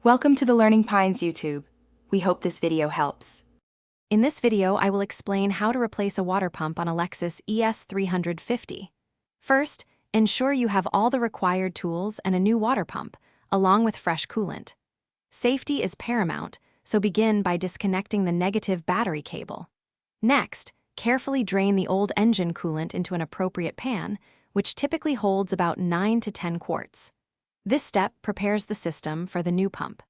Welcome to the Learning Pines YouTube. We hope this video helps. In this video, I will explain how to replace a water pump on a Lexus ES 350. First, ensure you have all the required tools and a new water pump, along with fresh coolant. Safety is paramount, so begin by disconnecting the negative battery cable. Next, carefully drain the old engine coolant into an appropriate pan, which typically holds about 9 to 10 quarts. This step prepares the system for the new pump.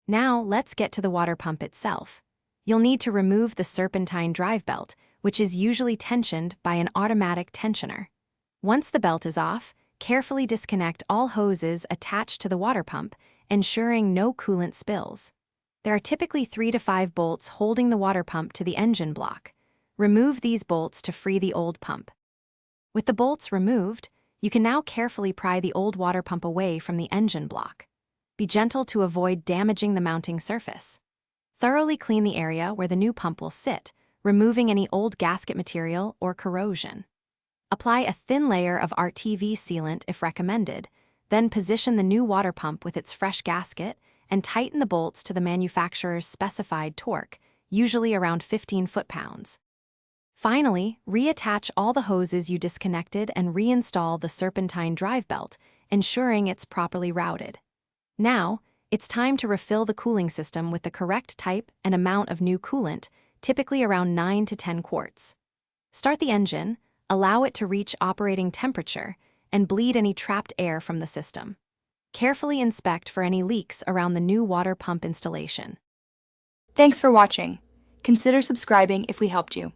Now, let's get to the water pump itself. You'll need to remove the serpentine drive belt, which is usually tensioned by an automatic tensioner. Once the belt is off, carefully disconnect all hoses attached to the water pump, ensuring no coolant spills. There are typically 3 to 5 bolts holding the water pump to the engine block. Remove these bolts to free the old pump. With the bolts removed, you can now carefully pry the old water pump away from the engine block. Be gentle to avoid damaging the mounting surface. Thoroughly clean the area where the new pump will sit, removing any old gasket material or corrosion. Apply a thin layer of RTV sealant if recommended, then position the new water pump with its fresh gasket and tighten the bolts to the manufacturer's specified torque, usually around 15 foot-pounds. Finally, reattach all the hoses you disconnected and reinstall the serpentine drive belt, ensuring it's properly routed. Now, it's time to refill the cooling system with the correct type and amount of new coolant, typically around 9 to 10 quarts. Start the engine, allow it to reach operating temperature, and bleed any trapped air from the system. Carefully inspect for any leaks around the new water pump installation. Thanks for watching. Consider subscribing if we helped you.